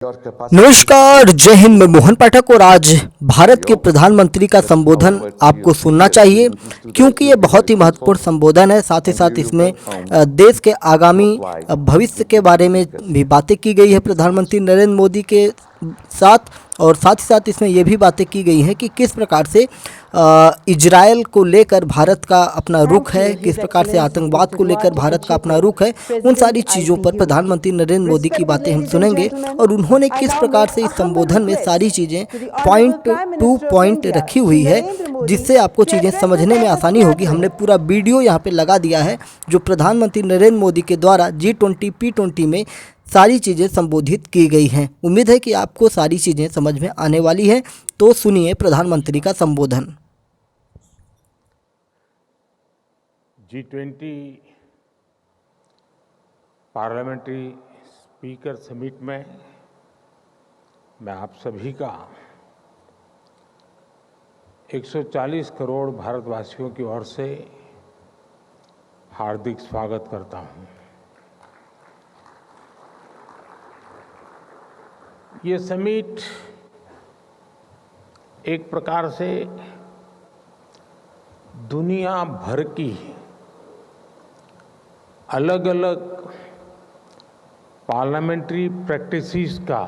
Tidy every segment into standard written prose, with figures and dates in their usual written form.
नमस्कार, जय हिंद। मैं मोहन पाठक और आज भारत के प्रधानमंत्री का संबोधन आपको सुनना चाहिए क्योंकि ये बहुत ही महत्वपूर्ण संबोधन है। साथ ही साथ इसमें देश के आगामी भविष्य के बारे में भी बातें की गई है प्रधानमंत्री नरेंद्र मोदी के साथ। और साथ ही साथ इसमें ये भी बातें की गई हैं कि किस प्रकार से इजराइल को लेकर भारत का अपना रुख है, किस प्रकार से आतंकवाद को लेकर भारत का अपना रुख है। उन सारी चीज़ों पर प्रधानमंत्री नरेंद्र मोदी की बातें हम सुनेंगे और उन्होंने किस प्रकार से इस संबोधन में सारी चीज़ें पॉइंट टू पॉइंट रखी हुई है, जिससे आपको चीज़ें समझने में आसानी होगी। हमने पूरा वीडियो यहाँ पे लगा दिया है जो प्रधानमंत्री नरेंद्र मोदी के द्वारा G20 P20 में सारी चीज़ें संबोधित की गई हैं। उम्मीद है कि आपको सारी चीज़ें समझ में आने वाली हैं। तो सुनिए प्रधानमंत्री का संबोधन। G20 पार्लियामेंट्री स्पीकर समिट में मैं आप सभी का 140 करोड़ भारतवासियों की ओर से हार्दिक स्वागत करता हूं। ये समिट एक प्रकार से दुनिया भर की अलग अलग पार्लियामेंट्री प्रैक्टिसेस का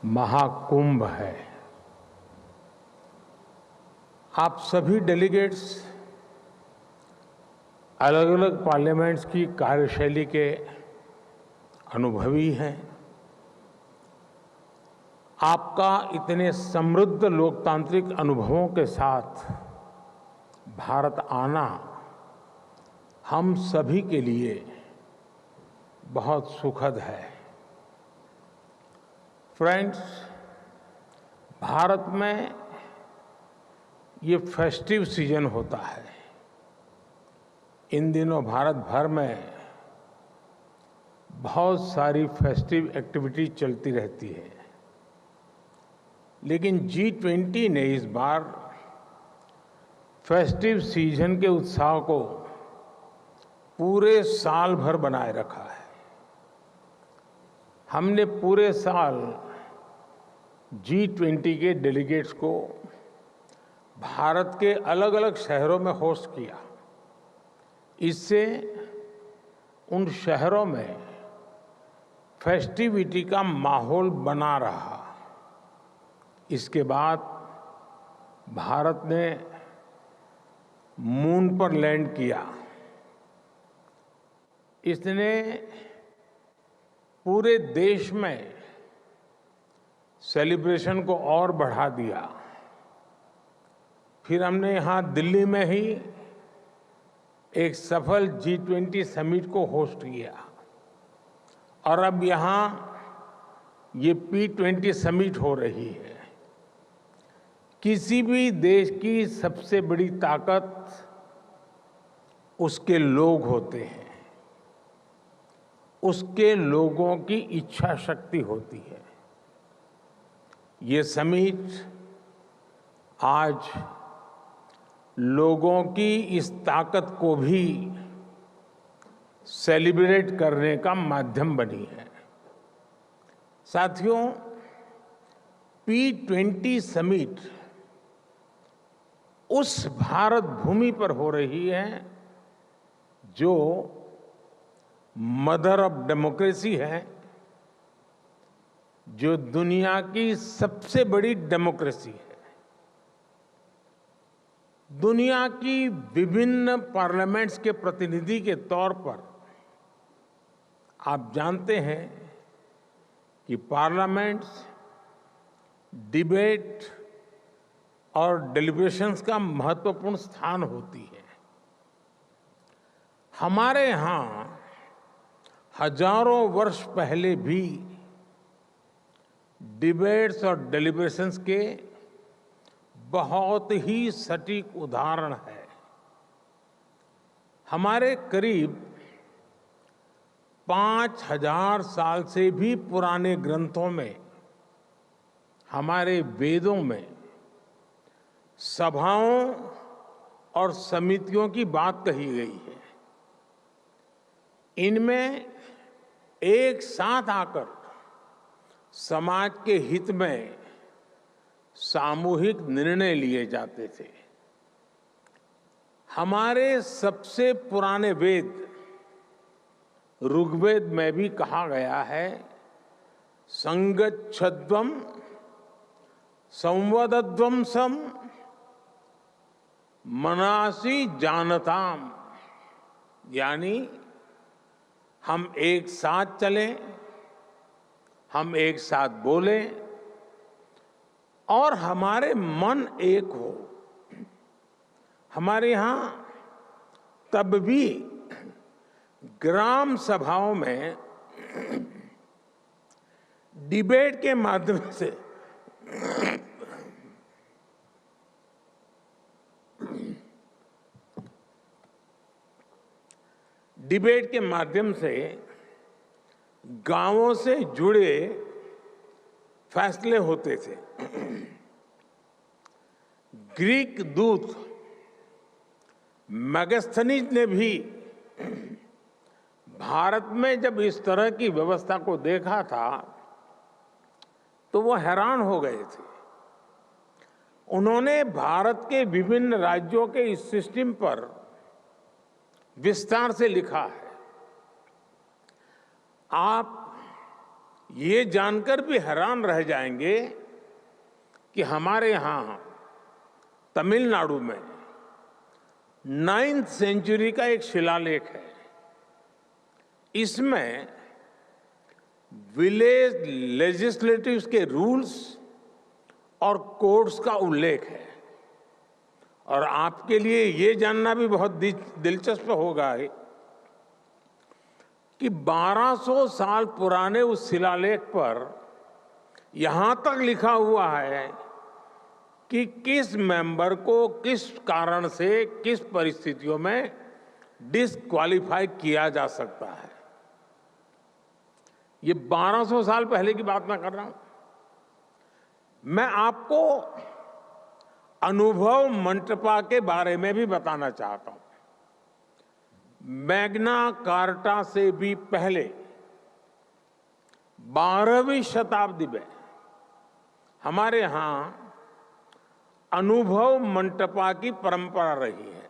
महाकुंभ है। आप सभी डेलीगेट्स अलग अलग पार्लियामेंट्स की कार्यशैली के अनुभवी हैं। आपका इतने समृद्ध लोकतांत्रिक अनुभवों के साथ भारत आना हम सभी के लिए बहुत सुखद है। फ्रेंड्स, भारत में ये फेस्टिव सीजन होता है। इन दिनों भारत भर में बहुत सारी फेस्टिव एक्टिविटी चलती रहती है, लेकिन G20 ने इस बार फेस्टिव सीजन के उत्साह को पूरे साल भर बनाए रखा है। हमने पूरे साल G20 के डेलीगेट्स को भारत के अलग अलग शहरों में होस्ट किया। इससे उन शहरों में फेस्टिविटी का माहौल बना रहा। इसके बाद भारत ने मून पर लैंड किया। इसने पूरे देश में सेलिब्रेशन को और बढ़ा दिया। फिर हमने यहाँ दिल्ली में ही एक सफल G20 समिट को होस्ट किया और अब यहाँ ये P20 समिट हो रही है। किसी भी देश की सबसे बड़ी ताकत उसके लोग होते हैं, उसके लोगों की इच्छा शक्ति होती है। ये समिट आज लोगों की इस ताकत को भी सेलिब्रेट करने का माध्यम बनी है। साथियों, P20 समिट उस भारत भूमि पर हो रही है जो मदर ऑफ डेमोक्रेसी है, जो दुनिया की सबसे बड़ी डेमोक्रेसी है। दुनिया की विभिन्न पार्लियामेंट्स के प्रतिनिधि के तौर पर आप जानते हैं कि पार्लियामेंट्स डिबेट और डेलिब्रेशंस का महत्वपूर्ण स्थान होती है। हमारे यहाँ हजारों वर्ष पहले भी डिबेट्स और डेलिब्रेशंस के बहुत ही सटीक उदाहरण है। हमारे करीब 5000 साल से भी पुराने ग्रंथों में, हमारे वेदों में सभाओं और समितियों की बात कही गई है। इनमें एक साथ आकर समाज के हित में सामूहिक निर्णय लिए जाते थे। हमारे सबसे पुराने वेद ऋग्वेद में भी कहा गया है, संगच्छध्वम संवदध्वंसम मनासी जानताम, यानी हम एक साथ चलें, हम एक साथ बोलें और हमारे मन एक हो। हमारे यहाँ तब भी ग्राम सभाओं में डिबेट के माध्यम से गांवों से जुड़े फैसले होते थे। ग्रीक दूत मैगस्थनीज ने भी भारत में जब इस तरह की व्यवस्था को देखा था तो वो हैरान हो गए थे। उन्होंने भारत के विभिन्न राज्यों के इस सिस्टम पर विस्तार से लिखा है। आप ये जानकर भी हैरान रह जाएंगे कि हमारे यहाँ तमिलनाडु में 9वीं सेंचुरी का एक शिलालेख है। इसमें विलेज लेजिस्लेटिव्स के रूल्स और कोड्स का उल्लेख है। और आपके लिए ये जानना भी बहुत दिलचस्प होगा कि 1200 साल पुराने उस शिलालेख पर यहां तक लिखा हुआ है कि किस मेंबर को किस कारण से किस परिस्थितियों में डिस्क्वालीफाई किया जा सकता है। ये 1200 साल पहले की बात मैं कर रहा हूं। मैं आपको अनुभव मंटपा के बारे में भी बताना चाहता हूं। मैग्ना कार्टा से भी पहले 12वीं शताब्दी में हमारे यहां अनुभव मंटपा की परंपरा रही है।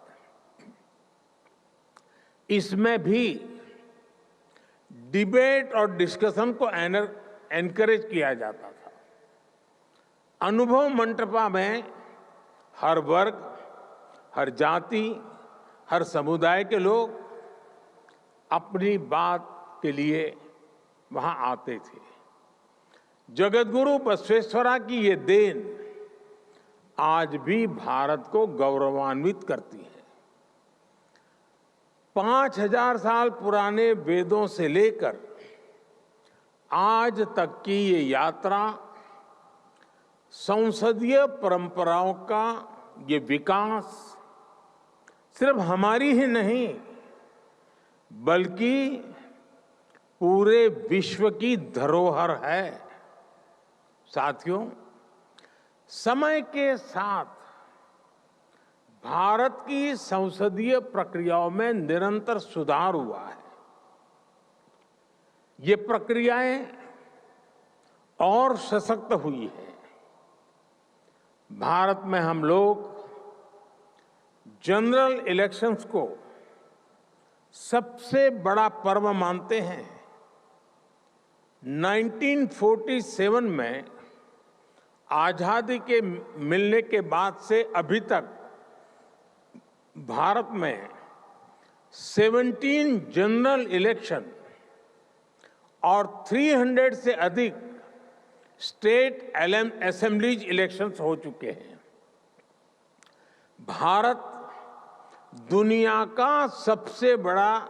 इसमें भी डिबेट और डिस्कशन को एनकरेज किया जाता था। अनुभव मंटपा में हर वर्ग, हर जाति, हर समुदाय के लोग अपनी बात के लिए वहां आते थे। जगतगुरु बसवेश्वरा की ये देन आज भी भारत को गौरवान्वित करती है। 5000 साल पुराने वेदों से लेकर आज तक की ये यात्रा संसदीय परंपराओं का ये विकास सिर्फ हमारी ही नहीं बल्कि पूरे विश्व की धरोहर है। साथियों, समय के साथ भारत की संसदीय प्रक्रियाओं में निरंतर सुधार हुआ है। ये प्रक्रियाएं और सशक्त हुई है। भारत में हम लोग जनरल इलेक्शंस को सबसे बड़ा पर्व मानते हैं। 1947 में आजादी के मिलने के बाद से अभी तक भारत में 17 जनरल इलेक्शन और 300 से अधिक स्टेट असेंबलीज इलेक्शंस हो चुके हैं। भारत दुनिया का सबसे बड़ा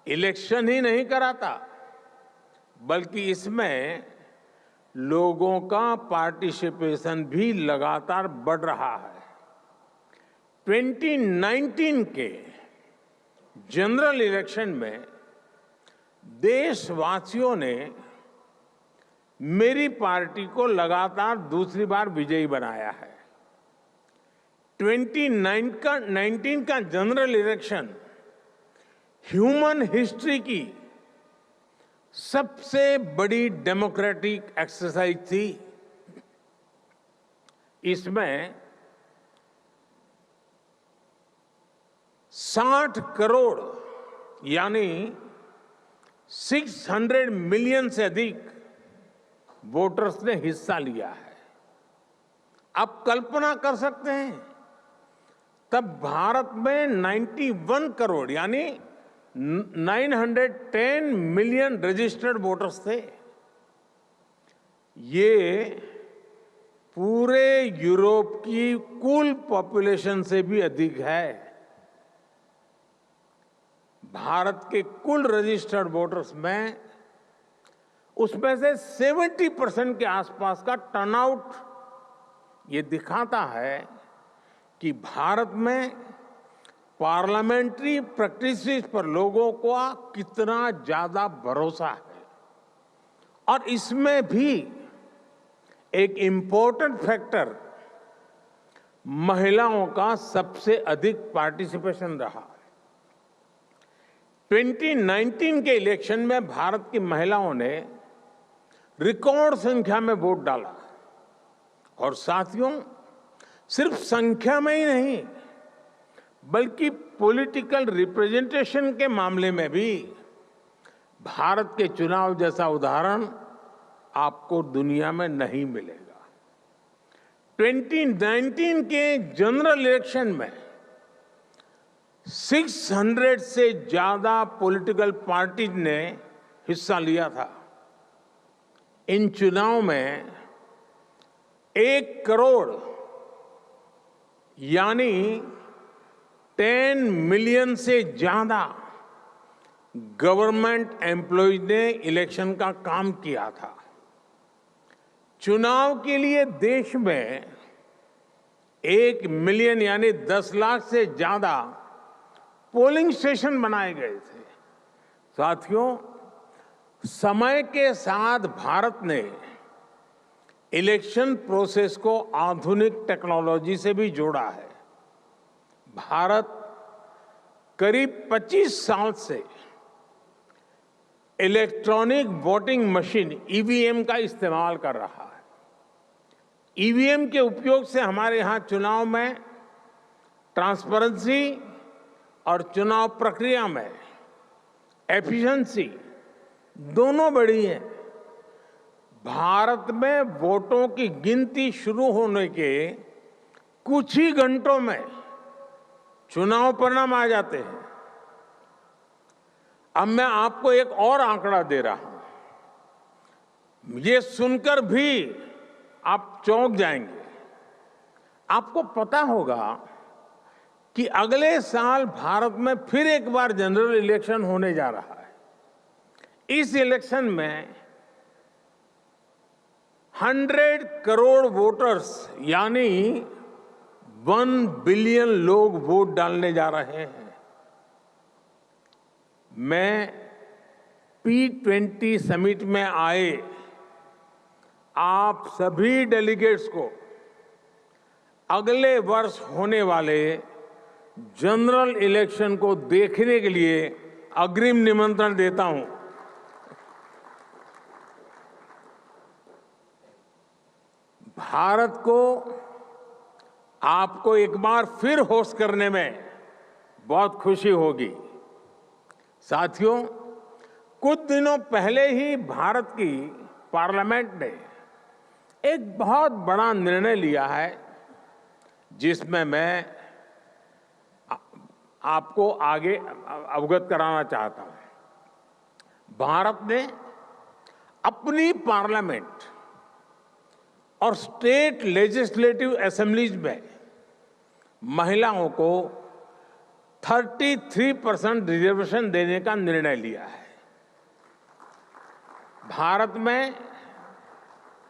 इलेक्शन ही नहीं कराता बल्कि इसमें लोगों का पार्टिसिपेशन भी लगातार बढ़ रहा है। 2019 के जनरल इलेक्शन में देशवासियों ने मेरी पार्टी को लगातार दूसरी बार विजयी बनाया है। 2019 का जनरल इलेक्शन ह्यूमन हिस्ट्री की सबसे बड़ी डेमोक्रेटिक एक्सरसाइज थी। इसमें 60 करोड़ यानी 600 मिलियन से अधिक वोटर्स ने हिस्सा लिया है। आप कल्पना कर सकते हैं, तब भारत में 91 करोड़ यानी 910 मिलियन रजिस्टर्ड वोटर्स थे। ये पूरे यूरोप की कुल पॉपुलेशन से भी अधिक है। भारत के कुल रजिस्टर्ड वोटर्स में उसमें से 70% के आसपास का टर्नआउट ये दिखाता है कि भारत में पार्लियामेंट्री प्रैक्टिसेस पर लोगों का कितना ज्यादा भरोसा है। और इसमें भी एक इम्पोर्टेंट फैक्टर महिलाओं का सबसे अधिक पार्टिसिपेशन रहा। 2019 के इलेक्शन में भारत की महिलाओं ने रिकॉर्ड संख्या में वोट डाला। और साथियों, सिर्फ संख्या में ही नहीं बल्कि पॉलिटिकल रिप्रेजेंटेशन के मामले में भी भारत के चुनाव जैसा उदाहरण आपको दुनिया में नहीं मिलेगा। 2019 के जनरल इलेक्शन में 600 से ज्यादा पॉलिटिकल पार्टीज ने हिस्सा लिया था। इन चुनाव में 1 करोड़ यानी 10 मिलियन से ज्यादा गवर्नमेंट एम्प्लॉयज ने इलेक्शन का काम किया था। चुनाव के लिए देश में 1 मिलियन यानी 10 लाख से ज्यादा पोलिंग स्टेशन बनाए गए थे। साथियों, समय के साथ भारत ने इलेक्शन प्रोसेस को आधुनिक टेक्नोलॉजी से भी जोड़ा है। भारत करीब 25 साल से इलेक्ट्रॉनिक वोटिंग मशीन ईवीएम का इस्तेमाल कर रहा है। ईवीएम के उपयोग से हमारे यहां चुनाव में ट्रांसपेरेंसी और चुनाव प्रक्रिया में एफिशिएंसी दोनों बढ़ी है। भारत में वोटों की गिनती शुरू होने के कुछ ही घंटों में चुनाव परिणाम आ जाते हैं। अब मैं आपको एक और आंकड़ा दे रहा हूं, ये सुनकर भी आप चौंक जाएंगे। आपको पता होगा कि अगले साल भारत में फिर एक बार जनरल इलेक्शन होने जा रहा है। इस इलेक्शन में 100 करोड़ वोटर्स यानी 1 बिलियन लोग वोट डालने जा रहे हैं। मैं P20 समिट में आए आप सभी डेलीगेट्स को अगले वर्ष होने वाले जनरल इलेक्शन को देखने के लिए अग्रिम निमंत्रण देता हूं। भारत को आपको एक बार फिर होस्ट करने में बहुत खुशी होगी। साथियों, कुछ दिनों पहले ही भारत की पार्लियामेंट ने एक बहुत बड़ा निर्णय लिया है, जिसमें मैं आपको आगे अवगत कराना चाहता हूं। भारत ने अपनी पार्लियामेंट और स्टेट लेजिस्लेटिव असेंबलीज में महिलाओं को 33% रिजर्वेशन देने का निर्णय लिया है। भारत में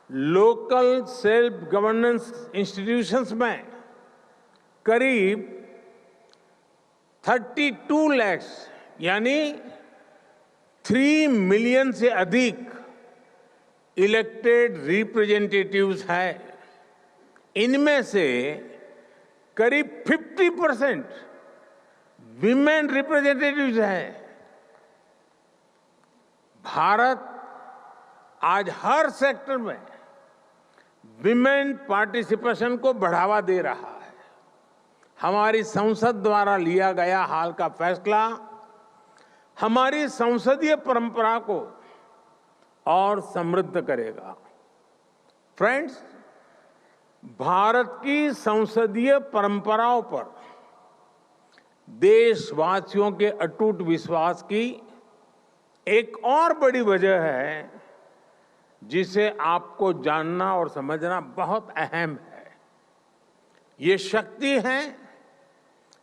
लोकल सेल्फ गवर्नेंस इंस्टीट्यूशंस में करीब 32 लाख यानी 3 मिलियन से अधिक इलेक्टेड रिप्रेजेंटेटिव्स हैं। इनमें से करीब 50% विमेन रिप्रेजेंटेटिव्स हैं। भारत आज हर सेक्टर में विमेन पार्टिसिपेशन को बढ़ावा दे रहा है। हमारी संसद द्वारा लिया गया हाल का फैसला हमारी संसदीय परंपरा को और समृद्ध करेगा। फ्रेंड्स, भारत की संसदीय परंपराओं पर देशवासियों के अटूट विश्वास की एक और बड़ी वजह है जिसे आपको जानना और समझना बहुत अहम है। ये शक्ति है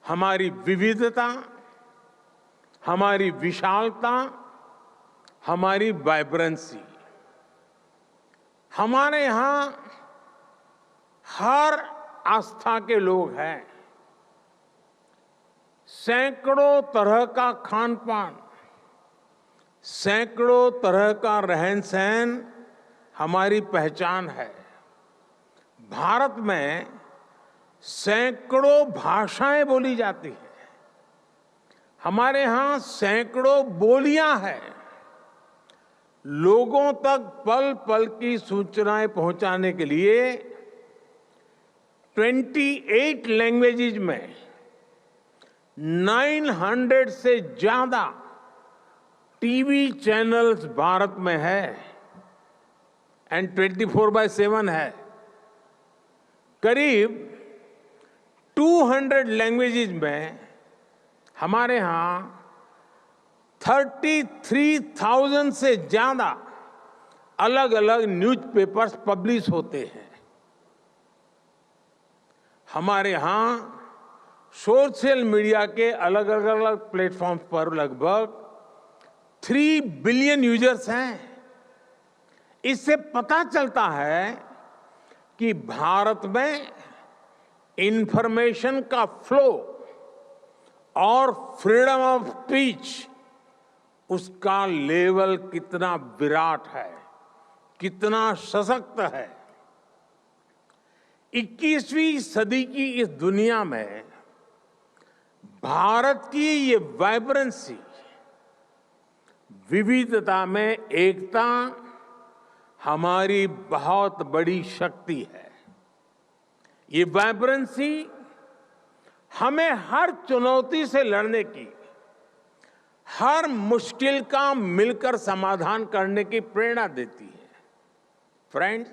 हमारी विविधता, हमारी विशालता, हमारी वाइब्रेंसी। हमारे यहाँ हर आस्था के लोग हैं। सैकड़ों तरह का खान पान, सैकड़ों तरह का रहन सहन हमारी पहचान है। भारत में सैकड़ों भाषाएं बोली जाती हैं। हमारे यहाँ सैकड़ों बोलियां हैं। लोगों तक पल पल की सूचनाएं पहुंचाने के लिए 28 लैंग्वेजेस में 900 से ज्यादा टीवी चैनल्स भारत में है एंड 24/7 है। करीब 200 लैंग्वेजेस में हमारे यहाँ 33,000 से ज्यादा अलग अलग न्यूज़पेपर्स पब्लिश होते हैं। हमारे यहाँ सोशल मीडिया के अलग अलग प्लेटफॉर्म्स पर लगभग 3 बिलियन यूजर्स हैं। इससे पता चलता है कि भारत में इंफॉर्मेशन का फ्लो और फ्रीडम ऑफ स्पीच, उसका लेवल कितना विराट है, कितना सशक्त है। 21वीं सदी की इस दुनिया में भारत की ये वाइब्रेंसी, विविधता में एकता हमारी बहुत बड़ी शक्ति है। ये वाइब्रेंसी हमें हर चुनौती से लड़ने की, हर मुश्किल का मिलकर समाधान करने की प्रेरणा देती है। फ्रेंड्स,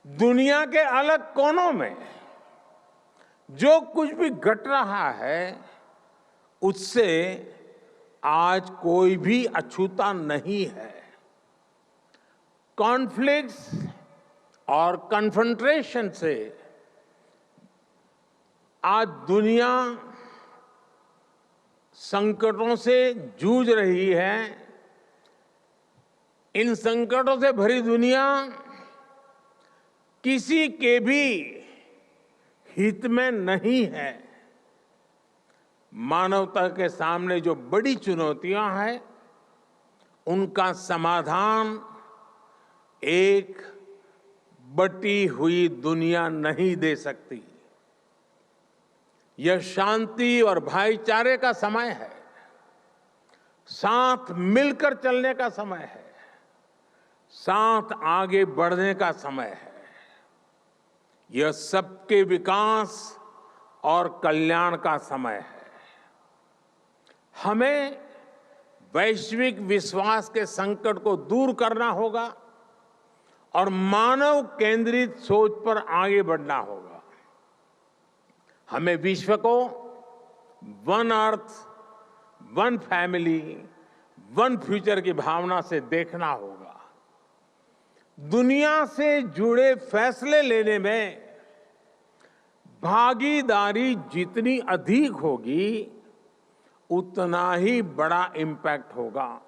दुनिया के अलग कोनों में जो कुछ भी घट रहा है उससे आज कोई भी अछूता नहीं है। कॉन्फ्लिक्ट्स और कन्फ्रंटेशन से आज दुनिया संकटों से जूझ रही है। इन संकटों से भरी दुनिया किसी के भी हित में नहीं है। मानवता के सामने जो बड़ी चुनौतियां हैं, उनका समाधान एक बटी हुई दुनिया नहीं दे सकती। यह शांति और भाईचारे का समय है, साथ मिलकर चलने का समय है, साथ आगे बढ़ने का समय है। यह सबके विकास और कल्याण का समय है। हमें वैश्विक विश्वास के संकट को दूर करना होगा और मानव केंद्रित सोच पर आगे बढ़ना होगा। हमें विश्व को one earth, one family, one future की भावना से देखना होगा। दुनिया से जुड़े फैसले लेने में भागीदारी जितनी अधिक होगी, उतना ही बड़ा इम्पैक्ट होगा।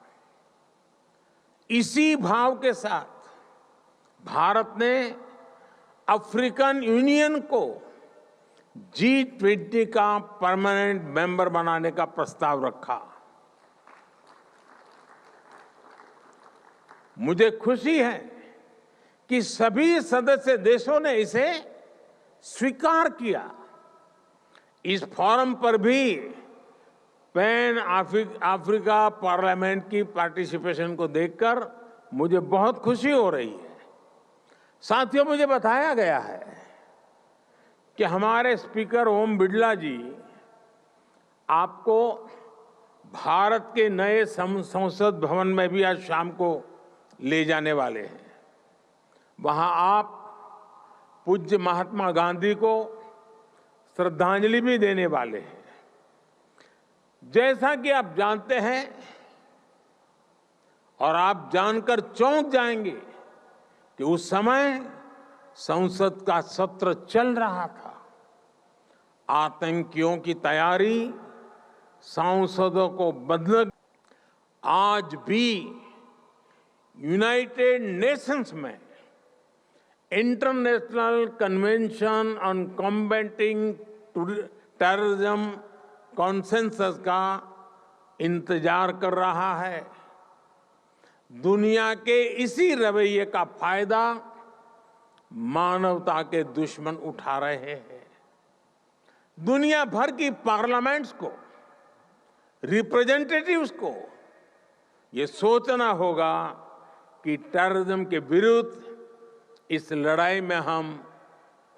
इसी भाव के साथ भारत ने अफ्रीकन यूनियन को G20 का परमानेंट मेंबर बनाने का प्रस्ताव रखा। मुझे खुशी है कि सभी सदस्य देशों ने इसे स्वीकार किया। इस फोरम पर भी पैन अफ्रीका पार्लियामेंट की पार्टिसिपेशन को देखकर मुझे बहुत खुशी हो रही है। साथियों, मुझे बताया गया है कि हमारे स्पीकर ओम बिड़ला जी आपको भारत के नए संसद भवन में भी आज शाम को ले जाने वाले हैं। वहां आप पूज्य महात्मा गांधी को श्रद्धांजलि भी देने वाले हैं। जैसा कि आप जानते हैं और आप जानकर चौंक जाएंगे कि उस समय संसद का सत्र चल रहा था। आतंकियों की तैयारी सांसदों को बदल, आज भी यूनाइटेड नेशंस में international convention on combating terrorism consensus का इंतजार कर रहा है। दुनिया के इसी रवैये का फायदा मानवता के दुश्मन उठा रहे हैं। दुनिया भर की पार्लियामेंट्स को, रिप्रेजेंटेटिव्स को ये सोचना होगा कि टेररिज्म के विरुद्ध इस लड़ाई में हम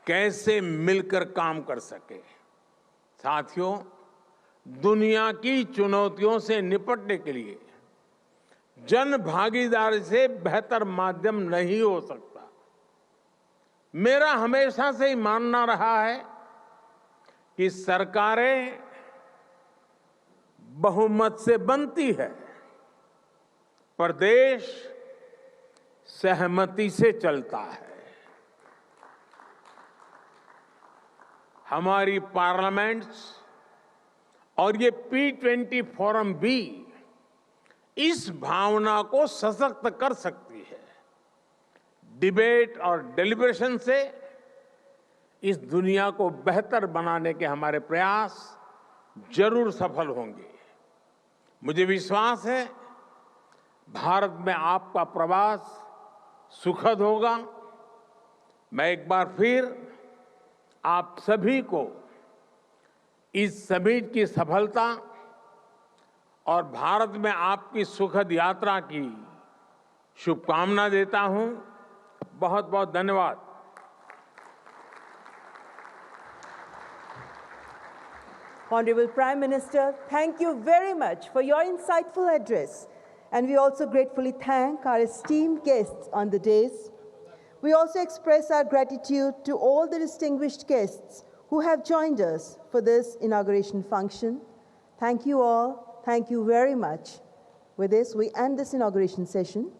कैसे मिलकर काम कर सके। साथियों, दुनिया की चुनौतियों से निपटने के लिए जन भागीदारी से बेहतर माध्यम नहीं हो सकता। मेरा हमेशा से ही मानना रहा है कि सरकारें बहुमत से बनती है, पर देश सहमति से चलता है। हमारी पार्लियामेंट्स और ये P20 फोरम भी इस भावना को सशक्त कर सकती है। डिबेट और डेलिब्रेशन से इस दुनिया को बेहतर बनाने के हमारे प्रयास जरूर सफल होंगे। मुझे विश्वास है भारत में आपका प्रवास सुखद होगा। मैं एक बार फिर आप सभी को इस समिट की सफलता और भारत में आपकी सुखद यात्रा की शुभकामना देता हूं। बहुत बहुत धन्यवाद। Honorable Prime Minister, thank you very much for your insightful address. And we also gratefully thank our esteemed guests on the dais. We also express our gratitude to all the distinguished guests who have joined us for this inauguration function. Thank you all. Thank you very much. With this, we end this inauguration session.